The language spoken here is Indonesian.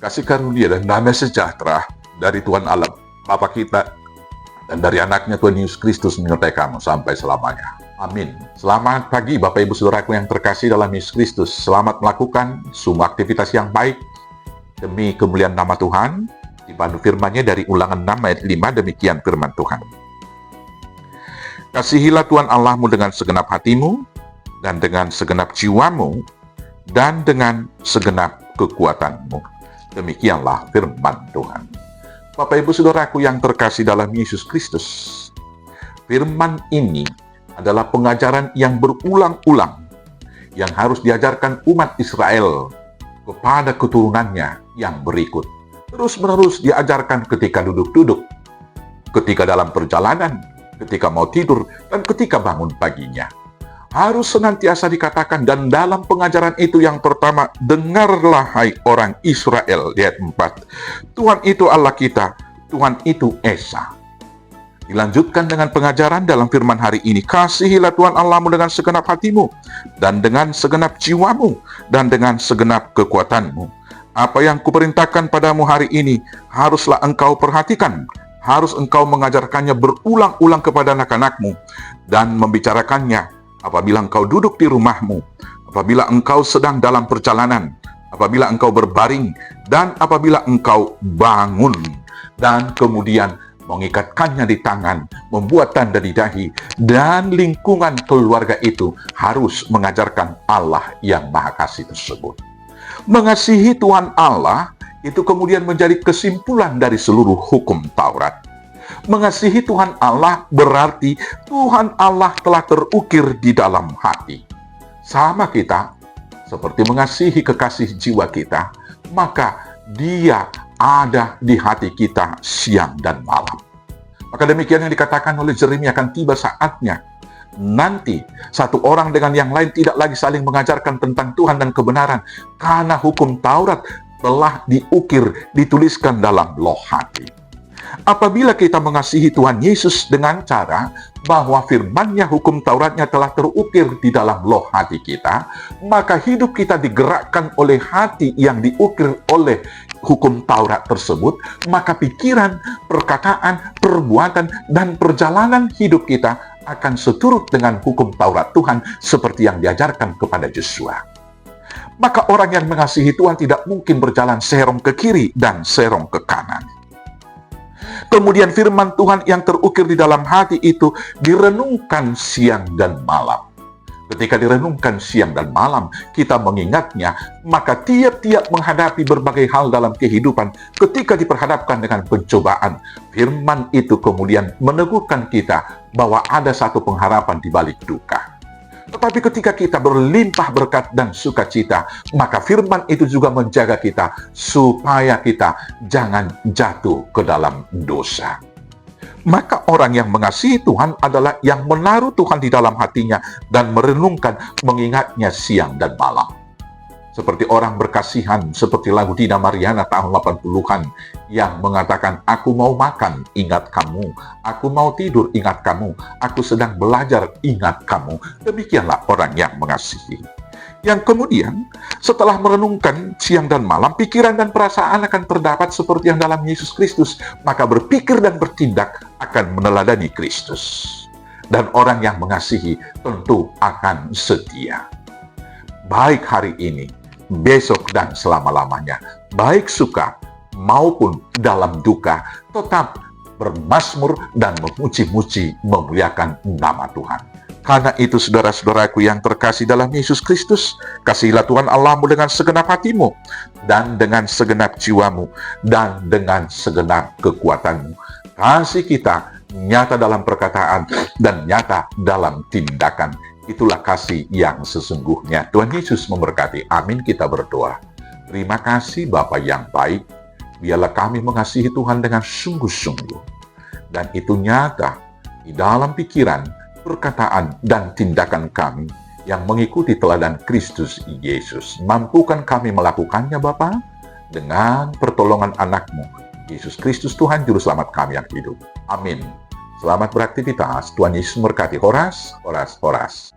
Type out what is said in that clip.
kasih karunia dan damai sejahtera dari Tuhan Allah Bapa kita dan dari anaknya Tuhan Yesus Kristus menyertai kamu sampai selamanya. Amin. Selamat pagi Bapak Ibu Saudaraku yang terkasih dalam Yesus Kristus. Selamat melakukan semua aktivitas yang baik demi kemuliaan nama Tuhan. Dipandu firman-Nya dari Ulangan 6 ayat 5, demikian firman Tuhan. Kasihilah Tuhan Allahmu dengan segenap hatimu, dan dengan segenap jiwamu, dan dengan segenap kekuatanmu. Demikianlah firman Tuhan. Bapak Ibu Saudaraku yang terkasih dalam Yesus Kristus, firman ini adalah pengajaran yang berulang-ulang yang harus diajarkan umat Israel kepada keturunannya yang berikut. Terus-menerus diajarkan ketika duduk-duduk, ketika dalam perjalanan, ketika mau tidur, dan ketika bangun paginya. Harus senantiasa dikatakan, dan dalam pengajaran itu yang pertama, dengarlah hai orang Israel, di ayat 4. Tuhan itu Allah kita, Tuhan itu Esa. Dilanjutkan dengan pengajaran dalam firman hari ini, kasihilah Tuhan Allahmu dengan segenap hatimu, dan dengan segenap jiwamu, dan dengan segenap kekuatanmu. Apa yang kuperintahkan padamu hari ini, haruslah engkau perhatikan, harus engkau mengajarkannya berulang-ulang kepada anak-anakmu, dan membicarakannya apabila engkau duduk di rumahmu, apabila engkau sedang dalam perjalanan, apabila engkau berbaring, dan apabila engkau bangun. Dan kemudian mengikatkannya di tangan, membuat tanda di dahi, dan lingkungan keluarga itu harus mengajarkan Allah yang Maha Kasih tersebut. Mengasihi Tuhan Allah itu kemudian menjadi kesimpulan dari seluruh hukum Taurat. Mengasihi Tuhan Allah berarti Tuhan Allah telah terukir di dalam hati. Sama kita, seperti mengasihi kekasih jiwa kita, maka Dia ada di hati kita siang dan malam. Maka demikian yang dikatakan oleh Yeremia, akan tiba saatnya nanti satu orang dengan yang lain tidak lagi saling mengajarkan tentang Tuhan dan kebenaran, karena hukum Taurat telah diukir, dituliskan dalam loh hati. Apabila kita mengasihi Tuhan Yesus dengan cara bahwa firman-Nya, hukum Tauratnya telah terukir di dalam loh hati kita, maka hidup kita digerakkan oleh hati yang diukir oleh hukum Taurat tersebut, maka pikiran, perkataan, perbuatan, dan perjalanan hidup kita akan seturut dengan hukum Taurat Tuhan seperti yang diajarkan kepada Yosua. Maka orang yang mengasihi Tuhan tidak mungkin berjalan serong ke kiri dan serong ke kanan. Kemudian firman Tuhan yang terukir di dalam hati itu direnungkan siang dan malam. Ketika direnungkan siang dan malam, kita mengingatnya, maka tiap-tiap menghadapi berbagai hal dalam kehidupan, ketika diperhadapkan dengan pencobaan, firman itu kemudian meneguhkan kita bahwa ada satu pengharapan di balik duka. Tetapi ketika kita berlimpah berkat dan sukacita, maka firman itu juga menjaga kita supaya kita jangan jatuh ke dalam dosa. Maka orang yang mengasihi Tuhan adalah yang menaruh Tuhan di dalam hatinya dan merenungkan, mengingatnya siang dan malam. Seperti orang berkasihan, seperti lagu Dina Mariana tahun 80-an yang mengatakan, aku mau makan, ingat kamu. Aku mau tidur, ingat kamu. Aku sedang belajar, ingat kamu. Demikianlah orang yang mengasihi. Yang kemudian, setelah merenungkan siang dan malam, pikiran dan perasaan akan terdapat seperti yang dalam Yesus Kristus. Maka berpikir dan bertindak akan meneladani Kristus. Dan orang yang mengasihi tentu akan setia. Baik hari ini, besok dan selama-lamanya, baik suka maupun dalam duka, tetap bermazmur dan memuji-muji, memuliakan nama Tuhan. Karena itu saudara-saudaraku yang terkasih dalam Yesus Kristus, kasihilah Tuhan Allahmu dengan segenap hatimu, dan dengan segenap jiwamu, dan dengan segenap kekuatanmu. Kasih kita nyata dalam perkataan dan nyata dalam tindakan. Itulah kasih yang sesungguhnya. Tuhan Yesus memberkati. Amin. Kita berdoa. Terima kasih Bapa yang baik. Biarlah kami mengasihi Tuhan dengan sungguh-sungguh. Dan itu nyata di dalam pikiran, perkataan, dan tindakan kami yang mengikuti teladan Kristus Yesus. Mampukan kami melakukannya Bapa dengan pertolongan anak-Mu, Yesus Kristus Tuhan Juru Selamat kami yang hidup. Amin. Selamat beraktivitas. Tuhan Yesus memberkati. Horas, horas, horas.